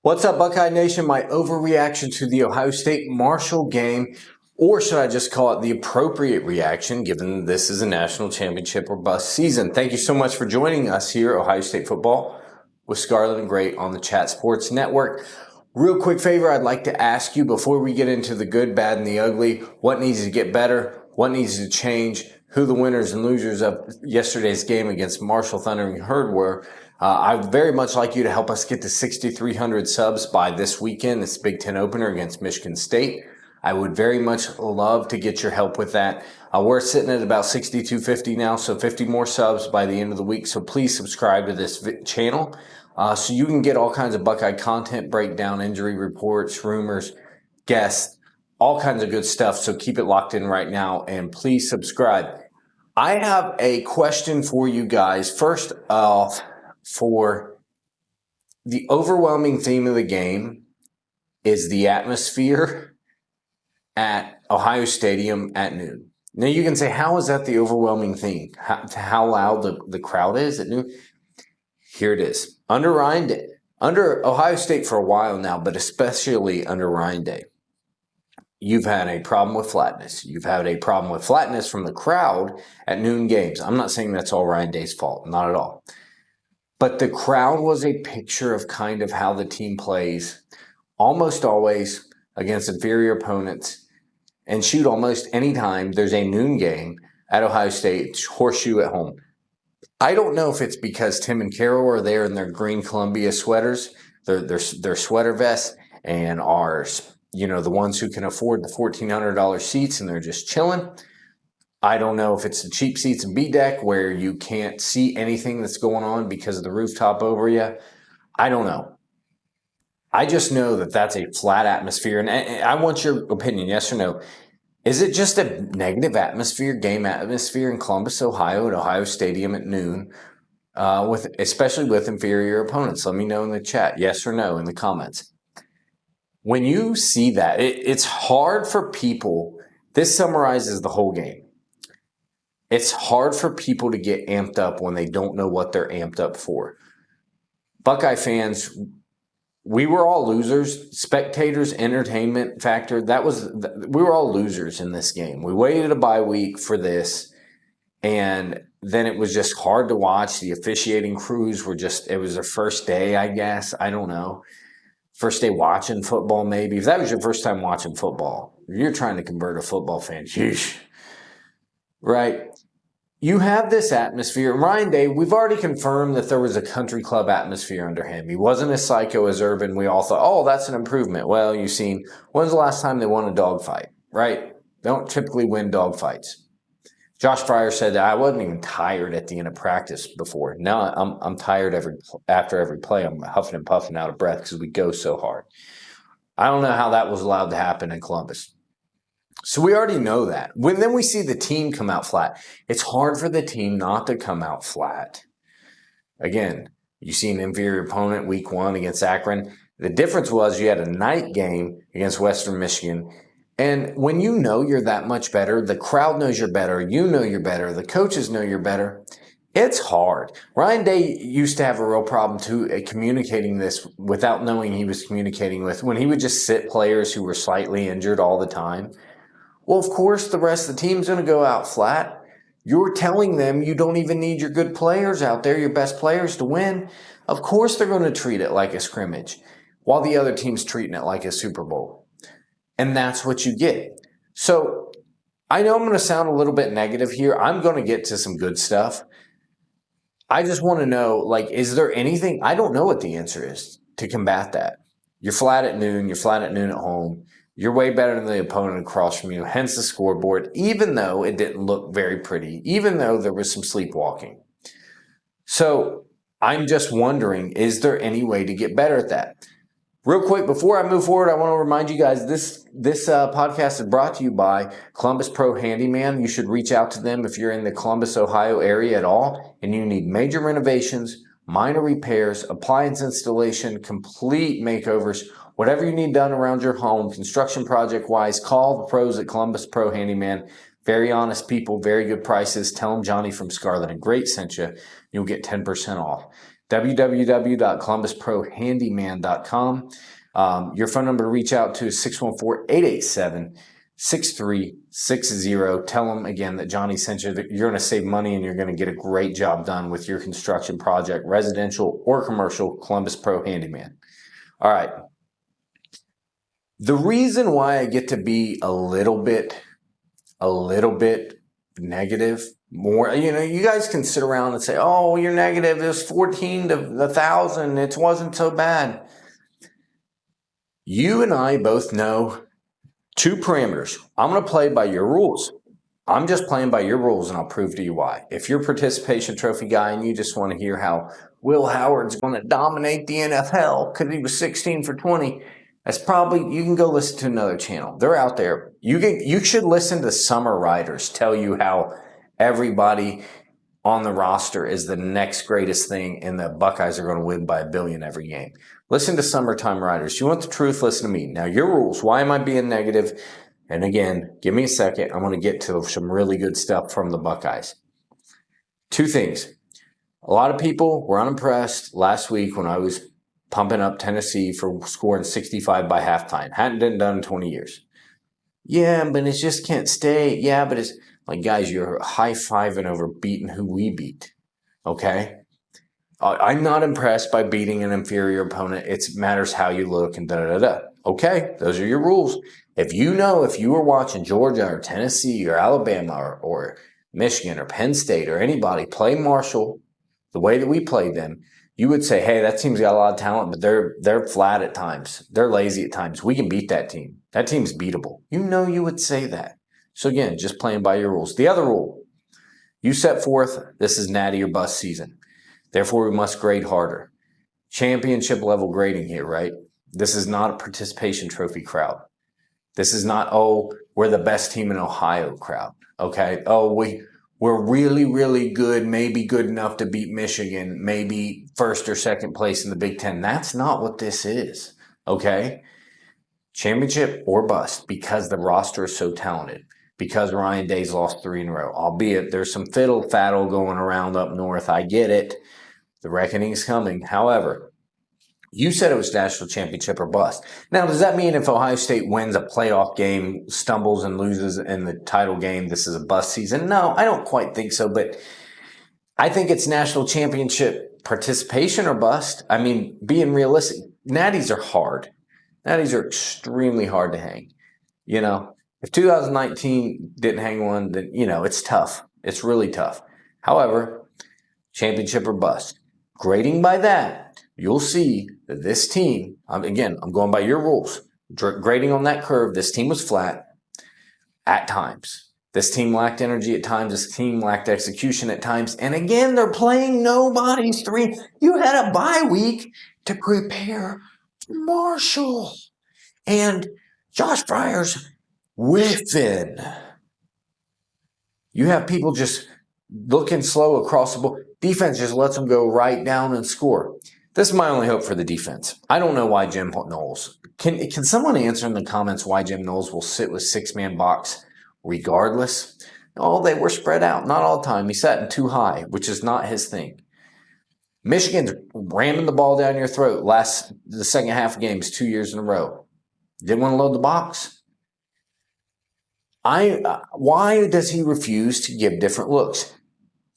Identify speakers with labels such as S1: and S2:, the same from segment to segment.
S1: What's up, Buckeye Nation? My overreaction to the Ohio State Marshall game, or should I just call it the appropriate reaction, given this is a national championship or bust season. Thank you so much for joining us here, Ohio State Football with Scarlet and Gray on the Chat Sports Network. Real quick favor I'd like to ask you before we get into the good, bad, and the ugly, what needs to get better, what needs to change, who the winners and losers of yesterday's game against Marshall Thundering Herd were. I'd very much like you to help us get to 6,300 subs by this weekend, this Big Ten opener against Michigan State. I would very much love to get your help with that. We're sitting at about 6,250 now, so 50 more subs by the end of the week. So please subscribe to this channel so you can get all kinds of Buckeye content, breakdown, injury reports, rumors, guests, all kinds of good stuff. So keep it locked in right now and please subscribe. I have a question for you guys. First off, for the overwhelming theme of the game is the atmosphere at Ohio Stadium at noon. Now you can say, how is that the overwhelming theme? How loud the crowd is at noon? Here it is. Under Ohio State for a while now, but especially under Ryan Day, you've had a problem with flatness. You've had a problem with flatness from the crowd at noon games. I'm not saying that's all Ryan Day's fault, not at all. But the crowd was a picture of kind of how the team plays almost always against inferior opponents and shoot almost any time there's a noon game at Ohio State, Horseshoe at home. I don't know if it's because Tim and Carol are there in their green Columbia sweaters, their sweater vests, and are, the ones who can afford the $1,400 seats and they're just chilling. I don't know if it's the cheap seats in B-Deck where you can't see anything that's going on because of the rooftop over you. I don't know. I just know that that's a flat atmosphere. And I want your opinion, yes or no. Is it just a negative atmosphere, game atmosphere in Columbus, Ohio, at Ohio Stadium at noon, especially with inferior opponents? Let me know in the chat, yes or no, in the comments. When you see that, it's hard for people. This summarizes the whole game. It's hard for people to get amped up when they don't know what they're amped up for. Buckeye fans, we were all losers. Spectators, entertainment factor, we were all losers in this game. We waited a bye week for this, and then it was just hard to watch. The officiating crews it was their first day, I guess. I don't know. First day watching football, maybe. If that was your first time watching football, if you're trying to convert a football fan, sheesh. Right? You have this atmosphere. Ryan Day, we've already confirmed that there was a country club atmosphere under him. He wasn't as psycho as Urban. We all thought, oh, that's an improvement. Well, you've seen, when's the last time they won a dogfight, right? They don't typically win dogfights. Josh Fryer said that I wasn't even tired at the end of practice before. Now I'm tired after every play. I'm huffing and puffing out of breath because we go so hard. I don't know how that was allowed to happen in Columbus. So we already know that. Then we see the team come out flat. It's hard for the team not to come out flat. Again, you see an inferior opponent week 1 against Akron. The difference was you had a night game against Western Michigan. And when you know you're that much better, the crowd knows you're better, you know you're better, the coaches know you're better, it's hard. Ryan Day used to have a real problem too at communicating this without knowing he was communicating with. When he would just sit players who were slightly injured all the time. Well, of course, the rest of the team's going to go out flat. You're telling them you don't even need your good players out there, your best players to win. Of course, they're going to treat it like a scrimmage while the other team's treating it like a Super Bowl. And that's what you get. So I know I'm going to sound a little bit negative here. I'm going to get to some good stuff. I just want to know, is there anything? I don't know what the answer is to combat that. You're flat at noon. You're flat at noon at home. You're way better than the opponent across from you, hence the scoreboard, even though it didn't look very pretty, even though there was some sleepwalking. So I'm just wondering, is there any way to get better at that? Real quick, before I move forward, I want to remind you guys, this podcast is brought to you by Columbus Pro Handyman. You should reach out to them if you're in the Columbus, Ohio area at all, and you need major renovations, minor repairs, appliance installation, complete makeovers, whatever you need done around your home, construction project-wise, call the pros at Columbus Pro Handyman. Very honest people, very good prices. Tell them Johnny from Scarlet and Great sent you. You'll get 10% off. www.columbusprohandyman.com. Your phone number to reach out to is 614-887-6360. Tell them again that Johnny sent you, that you're going to save money and you're going to get a great job done with your construction project, residential or commercial. Columbus Pro Handyman. All right. The reason why I get to be a little bit negative, more, you guys can sit around and say, oh, you're negative. It was 14 to 1,000. It wasn't so bad. You and I both know two parameters. I'm going to play by your rules. I'm just playing by your rules, and I'll prove to you why. If you're a participation trophy guy and you just want to hear how Will Howard's going to dominate the NFL because he was 16 for 20, that's probably, you can go listen to another channel. They're out there. You should listen to summer writers tell you how everybody on the roster is the next greatest thing and the Buckeyes are going to win by 1 billion every game. Listen to summertime writers. You want the truth? Listen to me. Now, your rules. Why am I being negative? And again, give me a second. I'm going to get to some really good stuff from the Buckeyes. Two things. A lot of people were unimpressed last week when I was pumping up Tennessee for scoring 65 by halftime. Hadn't been done in 20 years. Yeah, but it just can't stay. Yeah, but it's like, guys, you're high-fiving over beating who we beat. Okay? I'm not impressed by beating an inferior opponent. It matters how you look and da-da-da-da. Okay, those are your rules. If you were watching Georgia or Tennessee or Alabama or Michigan or Penn State or anybody play Marshall the way that we played them, you would say, hey, that team's got a lot of talent, but they're flat at times. They're lazy at times. We can beat that team. That team's beatable. You would say that. So again, just playing by your rules. The other rule, you set forth, this is natty or bust season. Therefore, we must grade harder. Championship level grading here, right? This is not a participation trophy crowd. This is not, oh, we're the best team in Ohio crowd. Okay? Oh, we're really, really good, maybe good enough to beat Michigan, maybe first or second place in the Big Ten. That's not what this is. Okay? Championship or bust, because the roster is so talented. Because Ryan Day's lost 3 in a row. Albeit there's some fiddle-faddle going around up north. I get it. The reckoning's coming. However, you said it was national championship or bust. Now, does that mean if Ohio State wins a playoff game, stumbles and loses in the title game, this is a bust season? No, I don't quite think so, but I think it's national championship participation or bust. I mean, being realistic, natties are hard. Natties are extremely hard to hang. If 2019 didn't hang one, then, it's tough. It's really tough. However, championship or bust. Grading by that, you'll see that this team, I'm going by your rules. Grading on that curve, this team was flat at times. This team lacked energy at times. This team lacked execution at times. And again, they're playing nobody's 3. You had a bye week to prepare for Marshall. And Josh Fryer's whiffing. You have people just looking slow across the board. Defense just lets them go right down and score. This is my only hope for the defense. I don't know why Jim Knowles. Can someone answer in the comments why Jim Knowles will sit with 6-man box regardless? Oh, they were spread out. Not all the time. He sat in too high, which is not his thing. Michigan's ramming the ball down your throat the second half of games 2 years in a row. Didn't want to load the box. Why does he refuse to give different looks?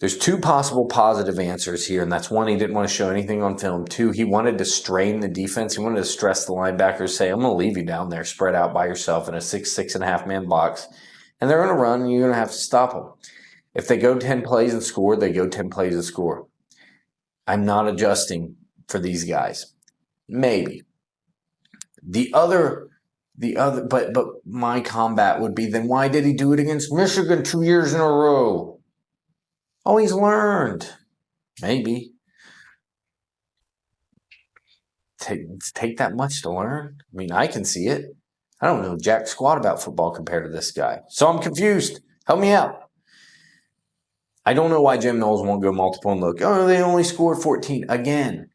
S1: There's 2 possible positive answers here, and that's 1, he didn't want to show anything on film. 2, he wanted to strain the defense. He wanted to stress the linebackers, say, I'm going to leave you down there spread out by yourself in a 6.5-man box, and they're going to run, and you're going to have to stop them. If they go 10 plays and score, they go 10 plays and score. I'm not adjusting for these guys. Maybe. But my combat would be, then why did he do it against Michigan 2 years in a row? Oh, he's learned. Maybe. Take that much to learn? I mean, I can see it. I don't know jack squat about football compared to this guy. So I'm confused. Help me out. I don't know why Jim Knowles won't go multiple and look. Oh, they only scored 14. Again,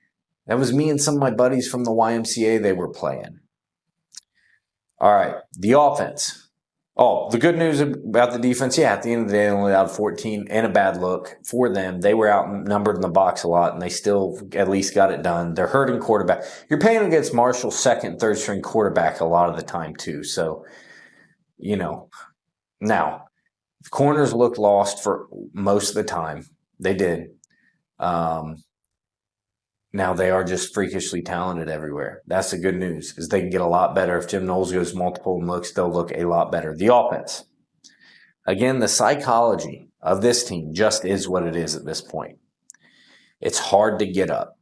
S1: that was me and some of my buddies from the YMCA they were playing. All right, the offense. Oh, the good news about the defense, yeah, at the end of the day, they only allowed 14 and a bad look for them. They were outnumbered in the box a lot, and they still at least got it done. They're hurting quarterback. You're playing against Marshall's second, third string quarterback a lot of the time, too. So, now, the corners looked lost for most of the time. They did. Now they are just freakishly talented everywhere. That's the good news, is they can get a lot better. If Jim Knowles goes multiple looks, they'll look a lot better. The offense. Again, the psychology of this team just is what it is at this point. It's hard to get up.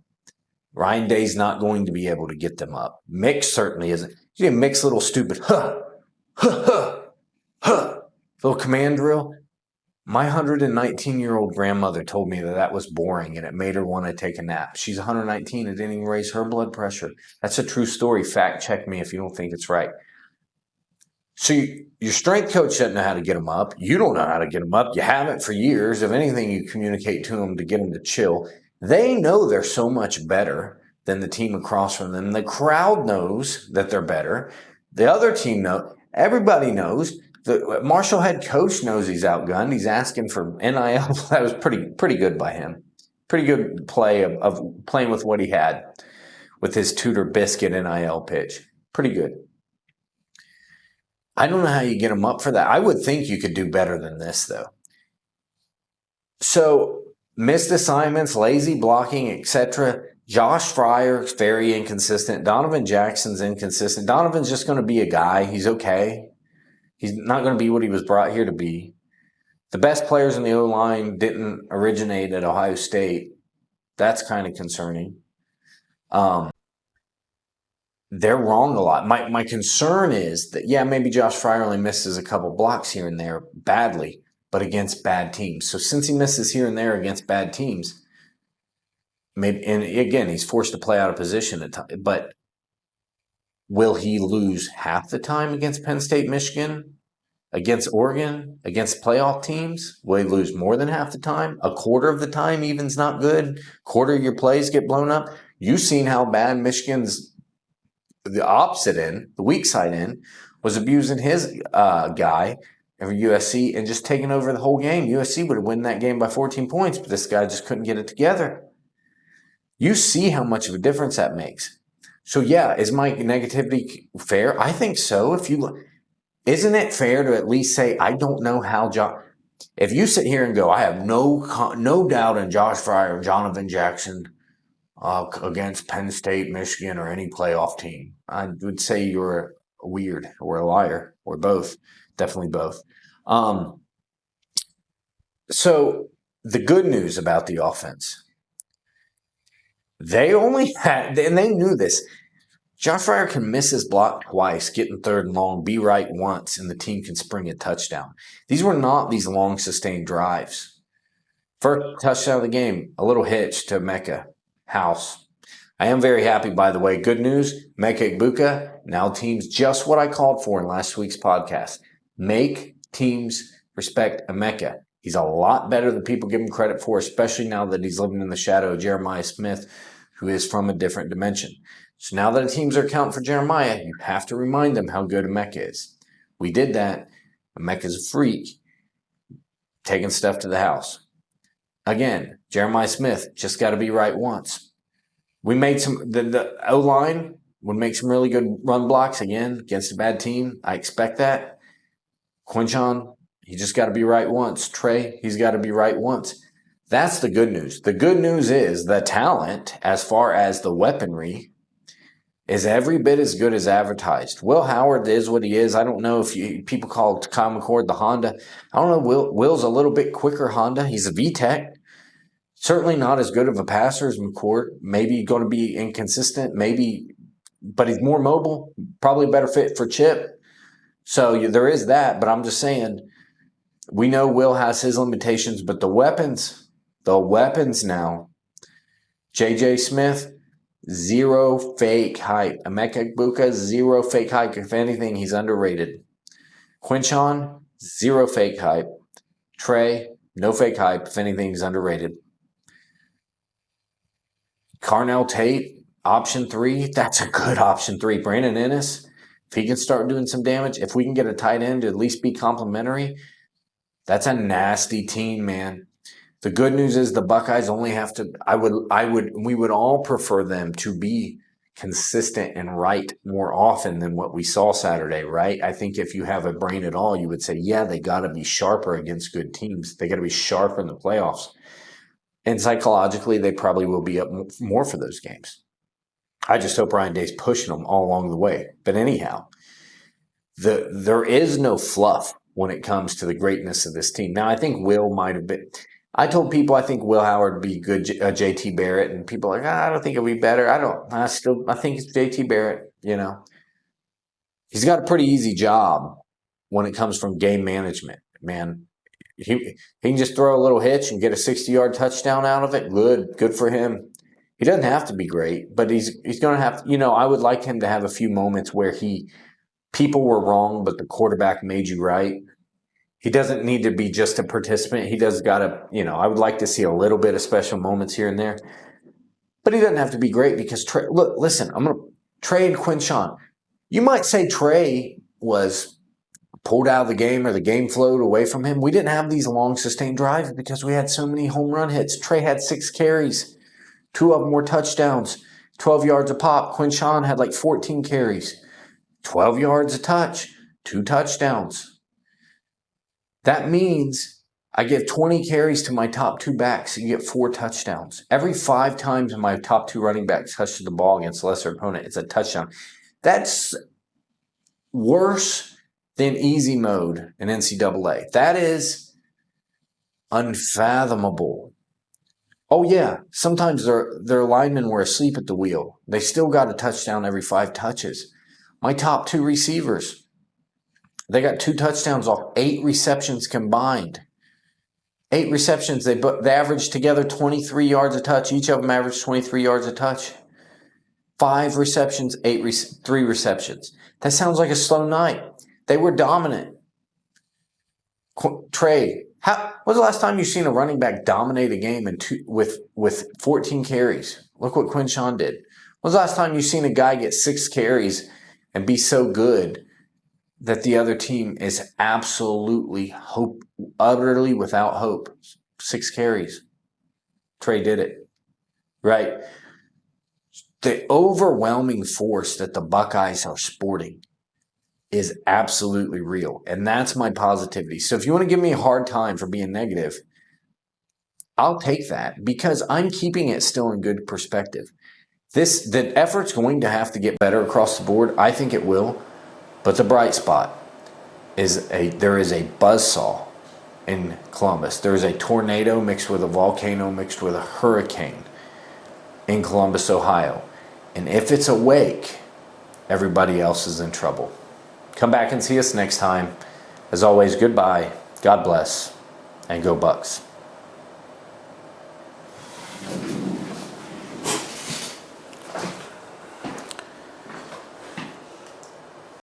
S1: Ryan Day's not going to be able to get them up. Mix certainly isn't. You get Mix little stupid, little command drill. My 119-year-old grandmother told me that was boring and it made her want to take a nap. She's 119. It didn't even raise her blood pressure. That's a true story. Fact check me if you don't think it's right. So your strength coach doesn't know how to get them up. You don't know how to get them up. You haven't for years. If anything, you communicate to them to get them to chill. They know they're so much better than the team across from them. The crowd knows that they're better. The other team knows. Everybody knows. The Marshall head coach knows he's outgunned. He's asking for NIL. That was pretty good by him. Pretty good play of playing with what he had with his Tudor Biscuit NIL pitch. Pretty good. I don't know how you get him up for that. I would think you could do better than this, though. So, missed assignments, lazy blocking, etc. Josh Fryer's very inconsistent. Donovan Jackson's inconsistent. Donovan's just going to be a guy. He's okay. He's not going to be what he was brought here to be. The best players in the O-line didn't originate at Ohio State. That's kind of concerning. They're wrong a lot. My concern is that, yeah, maybe Josh Fryer only misses a couple blocks here and there badly, but against bad teams. So since he misses here and there against bad teams, maybe, and again, he's forced to play out of position at times, but will he lose half the time against Penn State, Michigan, against Oregon, against playoff teams? Will he lose more than half the time? A quarter of the time even's not good. Quarter of your plays get blown up. You've seen how bad Michigan's, the opposite end, the weak side end, was abusing his guy for USC and just taking over the whole game. USC would have won that game by 14 points, but this guy just couldn't get it together. You see how much of a difference that makes. So, yeah, is my negativity fair? I think so. If you look, isn't it fair to at least say, I don't know how if you sit here and go, I have no doubt in Josh Fryer and Donovan Jackson against Penn State, Michigan, or any playoff team, I would say you're weird or a liar or both. Definitely both. So the good news about the offense, they only had, and they knew this, Josh Fryer can miss his block twice, get in third and long, be right once, and the team can spring a touchdown. These were not these long, sustained drives. First touchdown of the game, a little hitch to Mecca House. I am very happy, by the way. Good news, Mecca Ibuka, now teams just what I called for in last week's podcast. Make teams respect Emeka. He's a lot better than people give him credit for, especially now that he's living in the shadow of Jeremiah Smith, who is from a different dimension. So now that the teams are accounting for Jeremiah, you have to remind them how good Emeka is. We did that. Emeka's a freak, taking stuff to the house. Again, Jeremiah Smith just got to be right once. We made the O-line would make some really good run blocks again against a bad team. I expect that. Quinchon, he just got to be right once. Trey, he's got to be right once. That's the good news. The good news is the talent, as far as the weaponry, is every bit as good as advertised. Will Howard is what he is. I don't know if people call Kyle McCord the Honda. I don't know. Will's a little bit quicker Honda. He's a VTEC. Certainly not as good of a passer as McCord. Maybe going to be inconsistent. Maybe, but he's more mobile. Probably a better fit for Chip. So there is that. But I'm just saying, we know Will has his limitations, but the weapons now. J.J. Smith, zero fake hype. Emeka Egbuka, zero fake hype. If anything, he's underrated. Quinchon, zero fake hype. Trey, no fake hype. If anything, he's underrated. Carnell Tate, option 3. That's a good option 3. Brandon Ennis, If he can start doing some damage, if we can get a tight end to at least be complimentary, that's a nasty team, man. The good news is the Buckeyes only have to, we would all prefer them to be consistent and right more often than what we saw Saturday, right? I think if you have a brain at all, you would say, yeah, they got to be sharper against good teams. They got to be sharper in the playoffs. And psychologically, they probably will be up more for those games. I just hope Ryan Day's pushing them all along the way. But anyhow, there is no fluff when it comes to the greatness of this team. Now, I think Will might have been. I told people I think Will Howard would be good, J.T. Barrett, and people are like, I don't think it'll be better. I think it's J.T. Barrett. You know, he's got a pretty easy job when it comes from game management. Man, he can just throw a little hitch and get a 60-yard touchdown out of it. Good for him. He doesn't have to be great, but he's going to have. You know, I would like him to have a few moments where people were wrong, but the quarterback made you right. He doesn't need to be just a participant. He does got to, I would like to see a little bit of special moments here and there. But he doesn't have to be great because listen, I'm going to trade Quinshon. You might say Trey was pulled out of the game or the game flowed away from him. We didn't have these long sustained drives because we had so many home run hits. Trey had 6 carries. 2 of them were touchdowns, 12 yards a pop. Quinshon had like 14 carries, 12 yards a touch, 2 touchdowns. That means I give 20 carries to my top 2 backs and you get 4 touchdowns. Every 5 times my top 2 running backs touch the ball against a lesser opponent, it's a touchdown. That's worse than easy mode in NCAA. That is unfathomable. Oh, yeah, sometimes their linemen were asleep at the wheel. They still got a touchdown every 5 touches. My top 2 receivers, they got 2 touchdowns off 8 receptions combined. 8 receptions, they averaged together 23 yards a touch. Each of them averaged 23 yards a touch. 5 receptions, 3 receptions. That sounds like a slow night. They were dominant. Trey, when was the last time you've seen a running back dominate a game with 14 carries? Look what Quinshon did. When was the last time you've seen a guy get 6 carries and be so good that the other team is absolutely utterly without hope? 6 carries. Trey did it. Right? The overwhelming force that the Buckeyes are sporting is absolutely real. And that's my positivity. So if you want to give me a hard time for being negative, I'll take that because I'm keeping it still in good perspective. The effort's going to have to get better across the board. I think it will. But the bright spot is there is a buzzsaw in Columbus. There is a tornado mixed with a volcano mixed with a hurricane in Columbus, Ohio. And if it's awake, everybody else is in trouble. Come back and see us next time. As always, goodbye, God bless, and go Bucks.